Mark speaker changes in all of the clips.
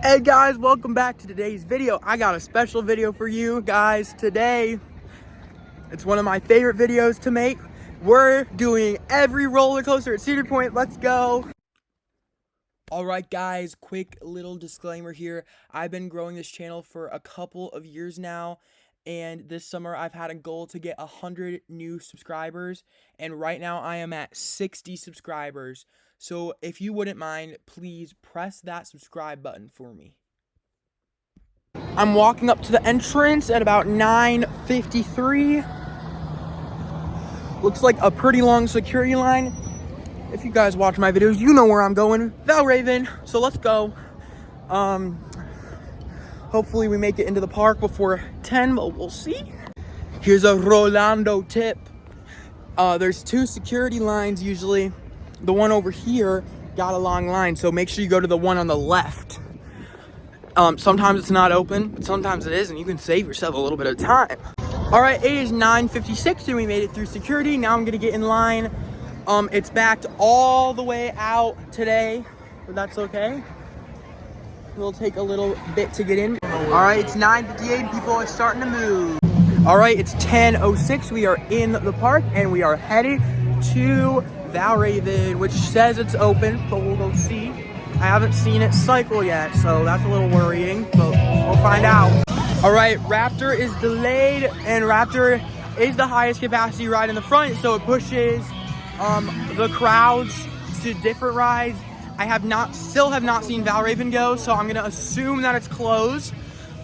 Speaker 1: Hey guys, welcome back to today's video. I got a special video for you guys today. It's one of my favorite videos to make. We're doing every roller coaster at Cedar Point. Let's go. All right guys, quick little disclaimer here. I've been growing this channel for a couple of years now, and this summer I've had a goal to get 100 new subscribers, and right now I am at 60 subscribers. So if you wouldn't mind, please press that subscribe button for me. I'm walking up to the entrance at about 9:53. Looks like a pretty long security line. If you guys watch my videos, you know where I'm going. Valraven. So let's go. Hopefully we make it into the park before 10, but we'll see. Here's a Rolando tip. There's two security lines usually. The one over here got a long line, so make sure you go to the one on the left. Sometimes it's not open, but sometimes it is, and you can save yourself a little bit of time. All right, it is 9:56, and we made it through security. Now I'm gonna get in line. It's backed all the way out today, but that's okay. It'll take a little bit to get in. All right, it's 9:58, people are starting to move. All right, it's 10:06. We are in the park, and we are headed to Valraven, which says it's open, but we'll go see. I haven't seen it cycle yet, so that's a little worrying, but we'll find out. All right, Raptor is delayed, and Raptor is the highest capacity ride in the front, so it pushes the crowds to different rides. I still have not seen Valraven go, so I'm gonna assume that it's closed.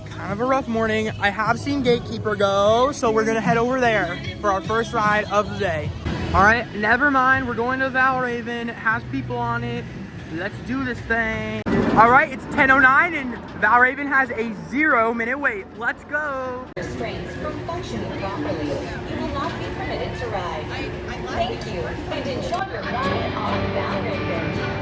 Speaker 1: Kind of a rough morning. I have seen Gatekeeper go, so we're gonna head over there for our first ride of the day. All right, never mind. We're going to Valraven. It has people on it. Let's do this thing. All right, it's 10:09 and Valraven has a 0-minute wait. Let's go.
Speaker 2: Restraints from functioning properly. You will not be permitted to ride. Thank you and enjoy your ride on Valraven.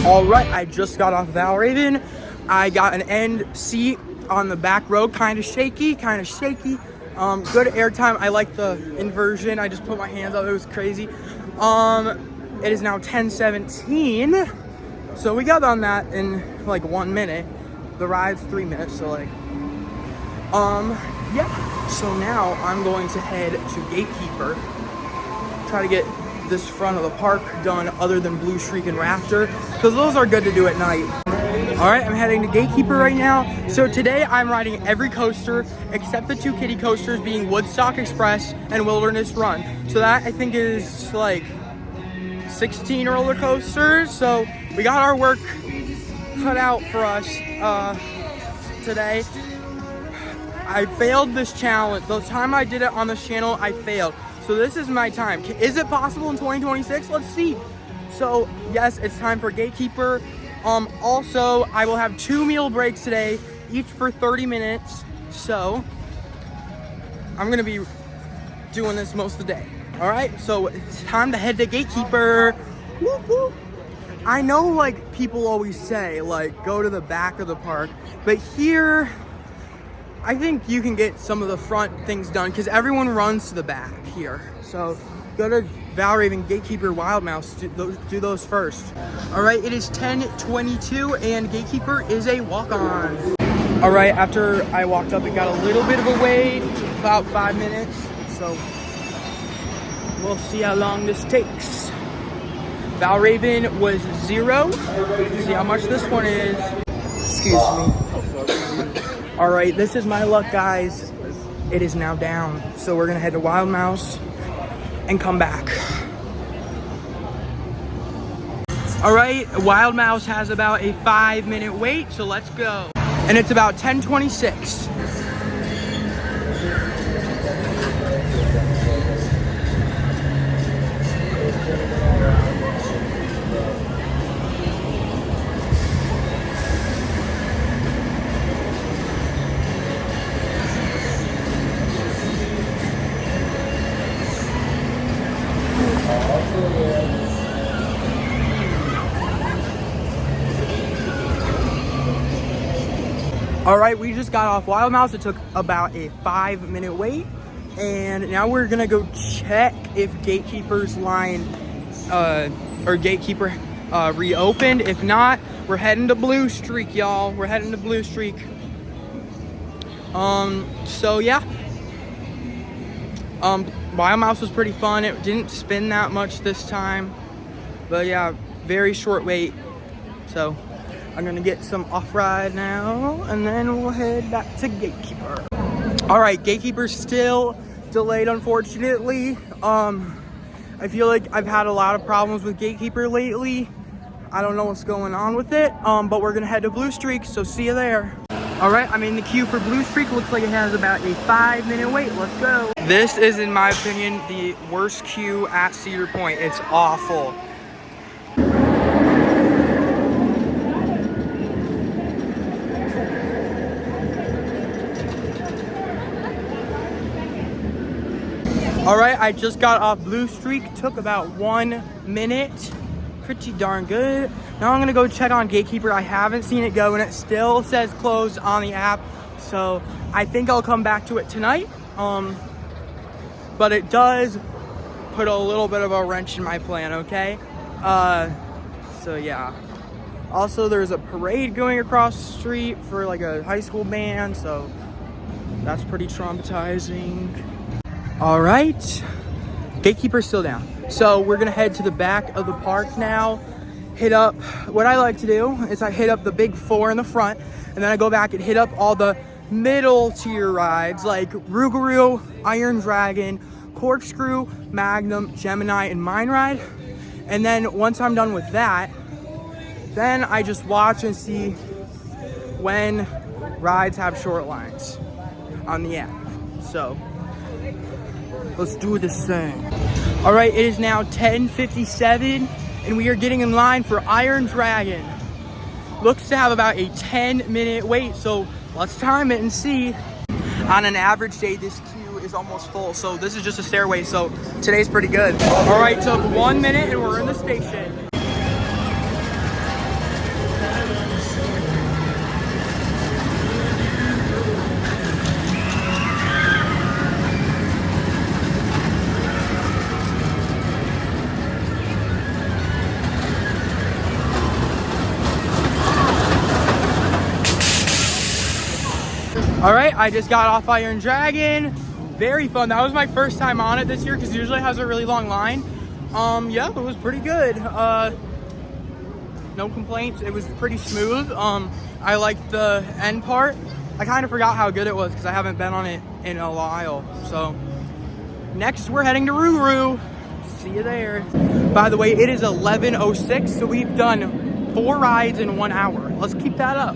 Speaker 1: All right, I just got off Valraven. I got an end seat on the back row, kind of shaky. Good airtime. I like the inversion. I just put my hands up, it was crazy. It is now 10:17. So we got on that in like 1 minute. The ride's 3 minutes, so yeah. So now I'm going to head to Gatekeeper. Try to get this front of the park done other than Blue Shriek and Raptor, because those are good to do at night. All right, I'm heading to Gatekeeper right now. So today I'm riding every coaster except the two kiddie coasters, being Woodstock Express and Wilderness Run. So that I think is like 16 roller coasters. So we got our work cut out for us today. I failed this challenge. The time I did it on this channel, I failed. So this is my time. Is it possible in 2026? Let's see. So yes, it's time for Gatekeeper. Also, I will have 2 meal breaks today, each for 30 minutes. So I'm gonna be doing this most of the day. All right, so it's time to head to Gatekeeper. Whoop, whoop. I know like people always say like go to the back of the park, but here I think you can get some of the front things done because everyone runs to the back here. So go to Valraven, Gatekeeper, Wild Mouse, do those first. All right, it is 10:22 and Gatekeeper is a walk-on. All right, after I walked up, it got a little bit of a wait, about 5 minutes. So we'll see how long this takes. Valraven was 0. See how much this one is. Excuse me. All right, this is my luck, guys. It is now down. So we're gonna head to Wild Mouse and come back. All right, Wild Mouse has about a 5-minute wait, so let's go. And it's about 10:26. All right, we just got off Wild Mouse. It took about a 5-minute wait. And now we're gonna go check if Gatekeeper's line, or Gatekeeper reopened. If not, we're heading to Blue Streak, y'all. We're heading to Blue Streak. So yeah. Wild Mouse was pretty fun. It didn't spin that much this time. But yeah, very short wait. So I'm gonna get some off-ride now, and then we'll head back to Gatekeeper. All right, Gatekeeper's still delayed, unfortunately. I feel like I've had a lot of problems with Gatekeeper lately. I don't know what's going on with it, but we're gonna head to Blue Streak, so see you there. All right, I'm in the queue for Blue Streak. Looks like it has about a 5-minute wait. Let's go. This is, in my opinion, the worst queue at Cedar Point. It's awful. All right, I just got off Blue Streak. Took about 1 minute. Pretty darn good. Now I'm gonna go check on Gatekeeper. I haven't seen it go, and it still says closed on the app. So I think I'll come back to it tonight. But it does put a little bit of a wrench in my plan, okay? So yeah. Also, there's a parade going across the street for like a high school band, so that's pretty traumatizing. All right, Gatekeeper's still down. So we're gonna head to the back of the park now. Hit up, what I like to do is I hit up the big 4 in the front, and then I go back and hit up all the middle tier rides like Rougarou, Iron Dragon, Corkscrew, Magnum, Gemini, and Mine Ride. And then once I'm done with that, then I just watch and see when rides have short lines on the app. So let's do this thing. All right, it is now 10:57, and we are getting in line for Iron Dragon. Looks to have about a 10-minute wait, so let's time it and see. On an average day, this queue is almost full, so this is just a stairway, so today's pretty good. All right, took 1 minute, and we're in the station. All right, I just got off Iron Dragon. Very fun. That was my first time on it this year because it usually has a really long line. Yeah, it was pretty good. No complaints. It was pretty smooth. I liked the end part. I kind of forgot how good it was because I haven't been on it in a while. So next we're heading to Rougarou. See you there. By the way, it is 11:06, so we've done 4 rides in 1 hour. Let's keep that up.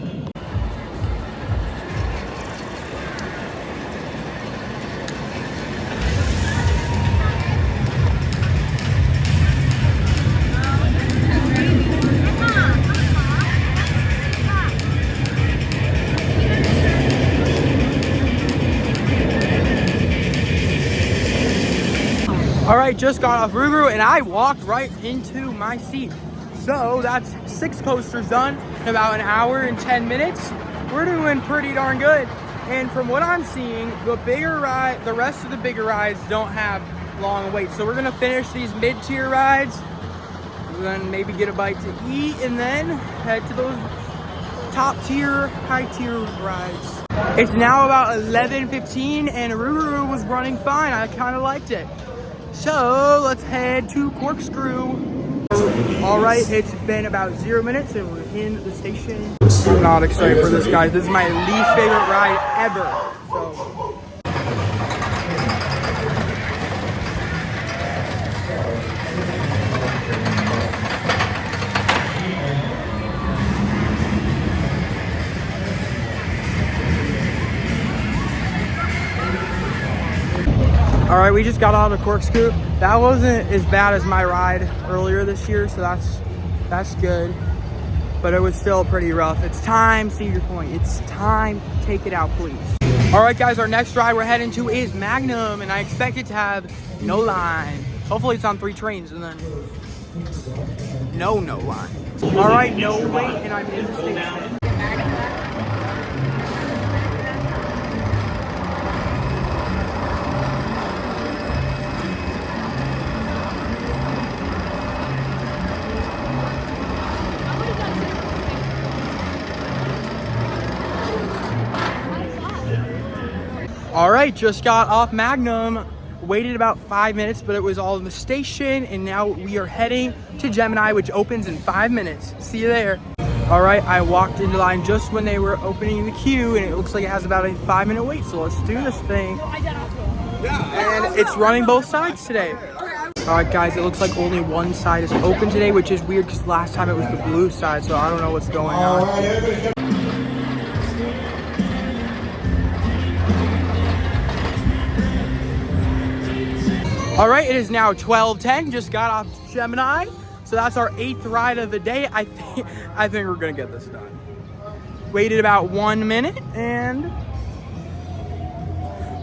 Speaker 1: All right, just got off Rougarou and I walked right into my seat. So that's 6 coasters done in about 1 hour and 10 minutes. We're doing pretty darn good. And from what I'm seeing, the rest of the bigger rides don't have long waits. So we're gonna finish these mid-tier rides, then maybe get a bite to eat, and then head to those top-tier, high-tier rides. It's now about 11:15 and Rougarou was running fine. I kind of liked it. So let's head to Corkscrew. All right, it's been about 0 minutes and we're in the station. I'm not excited for this, guys. This is my least favorite ride ever. So. All right, we just got out of Corkscrew. That wasn't as bad as my ride earlier this year, so that's good. But it was still pretty rough. It's time, Cedar Point. It's time. Take it out, please. All right, guys, our next ride we're heading to is Magnum, and I expect it to have no line. Hopefully it's on 3 trains and then no line. All right, no wait, and I'm in the station. All right, just got off Magnum. Waited about 5 minutes, but it was all in the station, and now we are heading to Gemini, which opens in 5 minutes. See you there. All right, I walked into line just when they were opening the queue, and it looks like it has about a 5-minute wait, so let's do this thing. And it's running both sides today. All right, guys, it looks like only one side is open today, which is weird because last time it was the blue side, so I don't know what's going on. All right, it is now 12:10. Just got off Gemini, so that's our 8th ride of the day. I think we're gonna get this done. Waited about 1 minute, and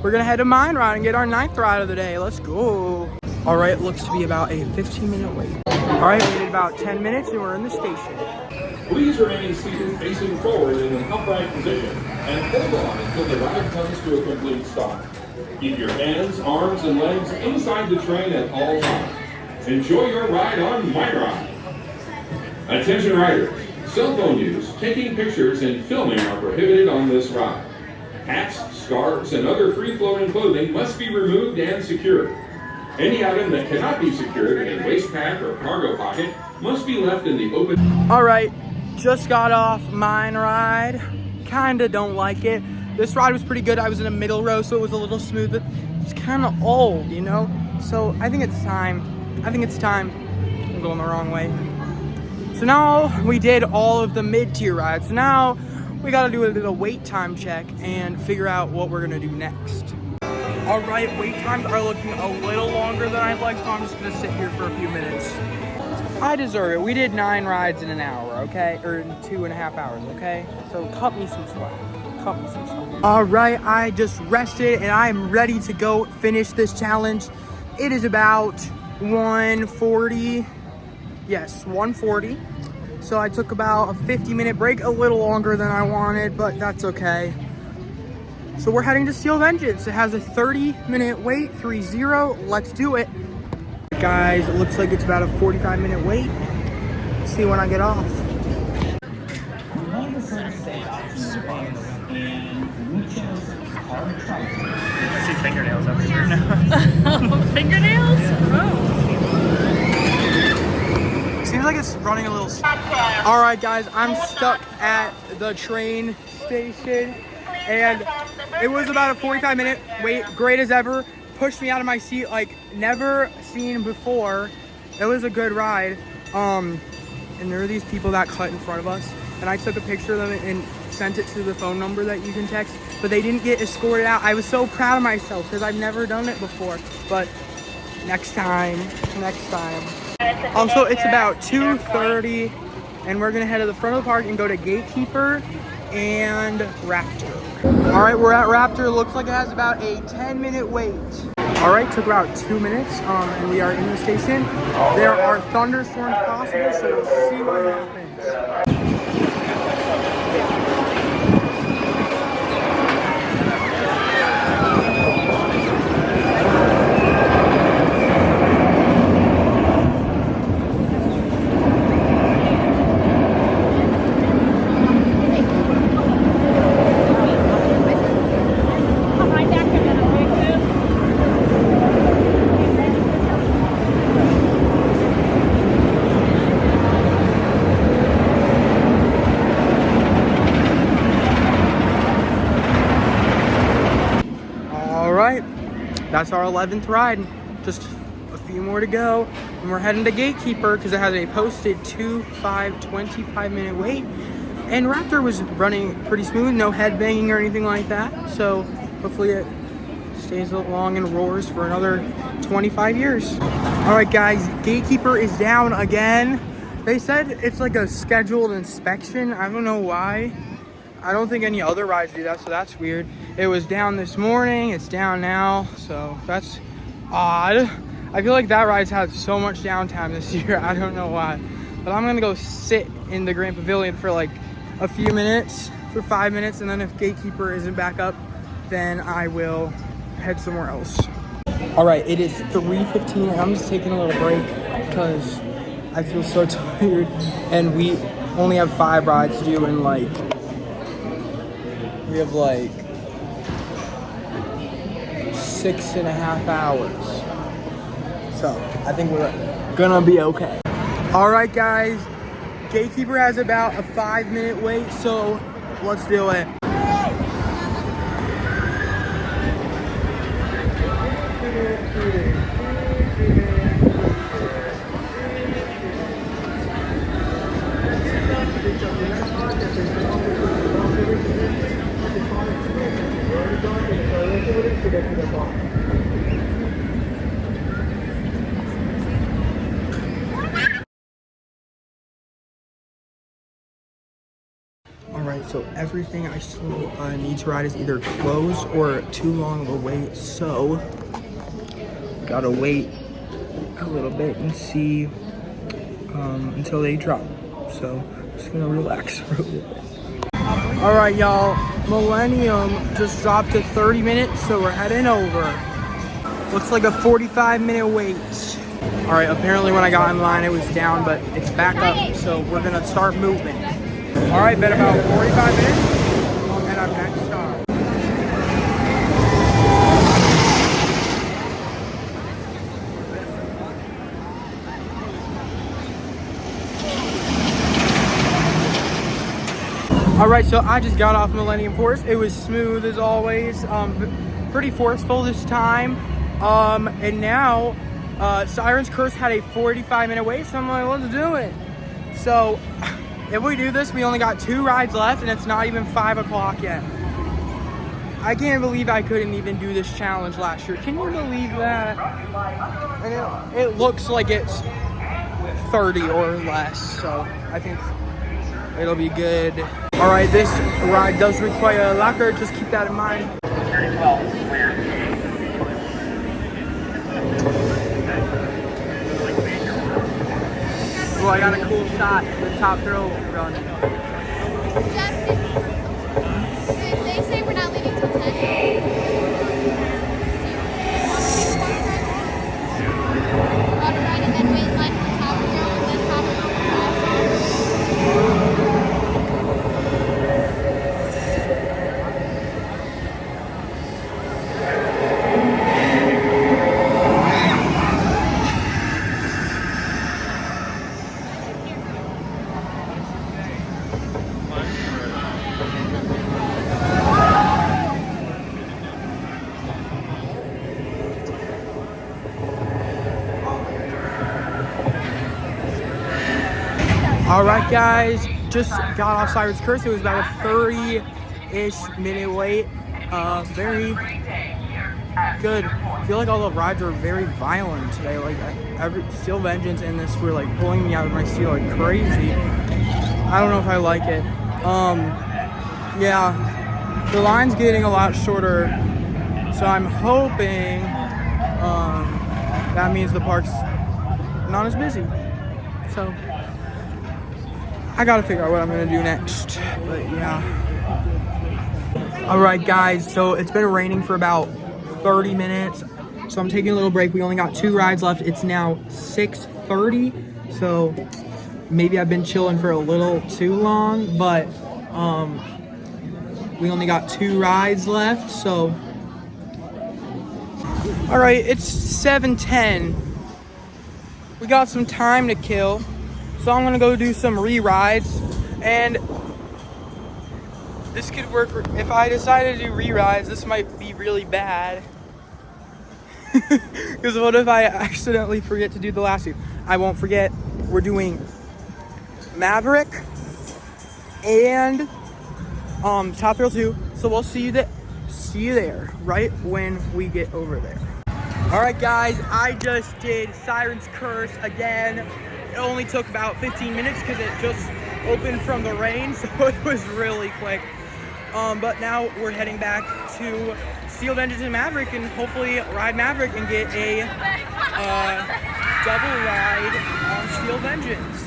Speaker 1: we're gonna head to Mine Ride and get our 9th ride of the day. Let's go. All right, it looks to be about a 15-minute wait. All right, waited about 10 minutes, and we're in the station.
Speaker 3: Please remain seated facing forward in an upright position and hold on until the ride comes to a complete stop. Keep your hands, arms, and legs inside the train at all times. Enjoy your ride on My Ride. Attention riders, cell phone use, taking pictures, and filming are prohibited on this ride. Hats, scarves, and other free-floating clothing must be removed and secured. Any item that cannot be secured in a waist pack or cargo pocket must be left in the open.
Speaker 1: All right, just got off Mine Ride. Kinda don't like it. This ride was pretty good. I was in the middle row, so it was a little smooth, but it's kind of old, you know? So I think it's time. I'm going the wrong way. So now we did all of the mid-tier rides. Now we gotta do a little wait time check and figure out what we're gonna do next. All right, wait times are looking a little longer than I'd like, so I'm just gonna sit here for a few minutes. I deserve it. We did 9 rides in an hour, okay? Or in 2.5 hours, okay? So cut me some slack. All right, I just rested and I am ready to go finish this challenge. It is about 1:40. Yes, 1:40. So I took about a 50-minute break, a little longer than I wanted, but that's okay. So we're heading to Steel Vengeance. It has a 30-minute wait, 3-0. Let's do it. Guys, it looks like it's about a 45-minute wait. Let's see when I get off.
Speaker 4: I see fingernails over here now. Fingernails? Oh.
Speaker 1: Seems like it's running a little slow. All right, guys, I'm stuck at the train station, and it was about a 45-minute wait. Great as ever. Pushed me out of my seat like never seen before. It was a good ride. And there were these people that cut in front of us, and I took a picture of them and sent it to the phone number that you can text, but they didn't get escorted out. I was so proud of myself because I've never done it before, but next time. So it's about 2:30, and we're gonna head to the front of the park and go to Gatekeeper and Raptor. All right, we're at Raptor. Looks like it has about a 10-minute wait. All right, took about 2 minutes, and we are in the station. There are thunderstorms possible, so we'll see what happens. That's our 11th ride. Just a few more to go. And we're heading to Gatekeeper because it has a posted 25-minute wait. And Raptor was running pretty smooth, no head banging or anything like that. So hopefully it stays along and roars for another 25 years. All right, guys, Gatekeeper is down again. They said it's like a scheduled inspection. I don't know why. I don't think any other rides do that, so that's weird. It was down this morning, it's down now, so that's odd. I feel like that ride's had so much downtime this year. I don't know why. But I'm gonna go sit in the Grand Pavilion for like a few minutes, for 5 minutes, and then if Gatekeeper isn't back up, then I will head somewhere else. All right, it is 3:15 and I'm just taking a little break because I feel so tired, and we only have 5 rides to do, and like we have like 6.5 hours. So I think we're gonna be okay. All right, guys, Gatekeeper has about a 5-minute wait, so let's do it. Alright, so everything I still need to ride is either closed or too long of a wait, so gotta wait a little bit and see until they drop. So just gonna relax for a little bit. Alright, y'all, Millennium just dropped to 30 minutes, so we're heading over. Looks like a 45-minute wait. Alright, apparently when I got in line it was down, but it's back up, so we're gonna start moving. Alright, been about 45 minutes, and I'm next stop. Alright, so I just got off Millennium Force. It was smooth as always, pretty forceful this time. And now, Siren's Curse had a 45-minute wait, so I'm like, let's do it. So, if we do this, we only got 2 rides left, and it's not even 5 o'clock yet. I can't believe I couldn't even do this challenge last year. Can you believe that? And it looks like it's 30 or less, so I think it'll be good. All right, this ride does require a locker. Just keep that in mind. Oh, I got a cool shot. The top throw run.
Speaker 5: Justin, they say we're not leaving till 10. Auto ride and then wait line for top throw and then top throw for
Speaker 1: All right, guys, just got off Siren's Curse. It was about a 30-ish minute wait. Very good. I feel like all the rides are very violent today. Like every Steel Vengeance in this were like pulling me out of my seat like crazy. I don't know if I like it. Yeah, the line's getting a lot shorter, so I'm hoping that means the park's not as busy. So I gotta figure out what I'm gonna do next, but yeah. All right, guys, so it's been raining for about 30 minutes, so I'm taking a little break. We only got 2 rides left. It's now 6:30, so maybe I've been chilling for a little too long, but we only got 2 rides left, so. All right, it's 7:10. We got some time to kill. So I'm gonna go do some re-rides, and this could work. If I decide to do re-rides, this might be really bad. Because what if I accidentally forget to do the last 2? I won't forget. We're doing Maverick and Top Thrill 2. So we'll see you there right when we get over there. All right, guys, I just did Siren's Curse again. It only took about 15 minutes because it just opened from the rain, so it was really quick. But now we're heading back to Steel Vengeance and Maverick, and hopefully ride Maverick and get a double ride on Steel Vengeance.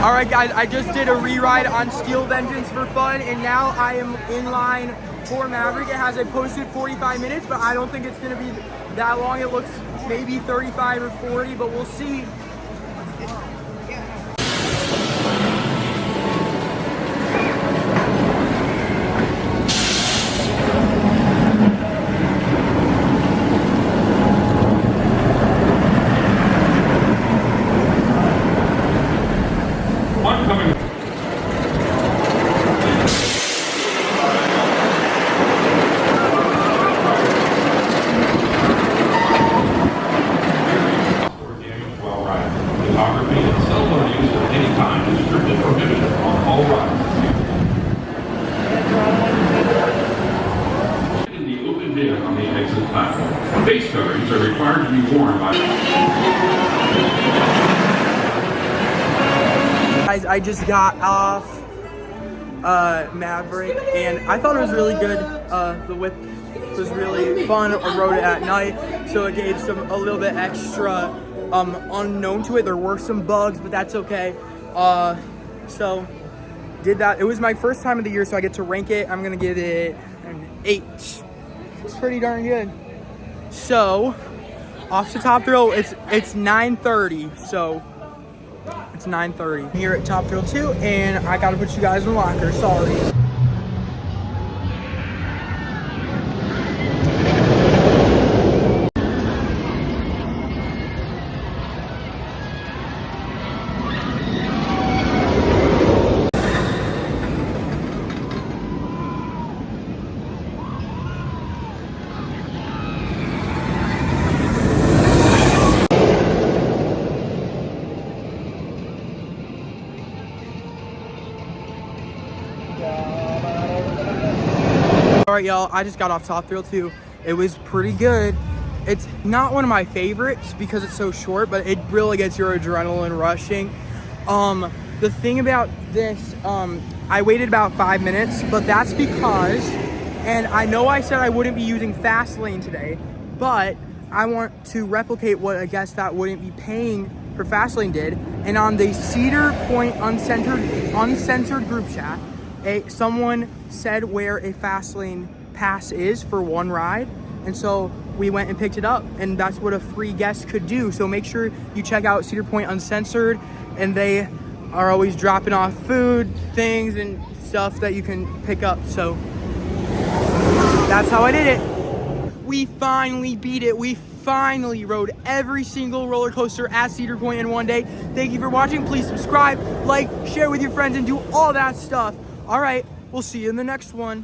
Speaker 1: All right, guys, I just did a re-ride on Steel Vengeance for fun, and now I am in line for Maverick. It has a posted 45 minutes, but I don't think it's gonna be that long. It looks maybe 35 or 40, but we'll see.
Speaker 3: Oncoming. While riding. Photography and cell phone use at any time is strictly prohibited on all rides. In the open bin on the exit platform. Face coverings are required to be worn by.
Speaker 1: Guys, I just got off Maverick, and I thought it was really good. The whip was really fun. I rode it at night, so it gave a little bit extra unknown to it. There were some bugs, but that's okay. So did that. It was my first time of the year, so I get to rank it. I'm gonna give it an 8. It's pretty darn good. So off to Top Thrill, it's 9:30. So it's 9:30 here at Top Thrill 2, and I gotta put you guys in the locker. Sorry. All right, y'all, I just got off Top Thrill 2. It was pretty good. It's not one of my favorites because it's so short, but it really gets your adrenaline rushing. The thing about this, I waited about 5 minutes, but that's because, and I know I said I wouldn't be using fast lane today, but I want to replicate what a guest that wouldn't be paying for fast lane did. And on the Cedar Point uncensored group chat, someone said where a fast lane pass is for one ride, and so we went and picked it up, and that's what a free guest could do. So make sure you check out Cedar Point Uncensored, and they are always dropping off food, things, and stuff that you can pick up. So that's how I did it. We finally beat it. We finally rode every single roller coaster at Cedar Point in one day. Thank you for watching. Please subscribe, like, share with your friends, and do all that stuff. All right, we'll see you in the next one.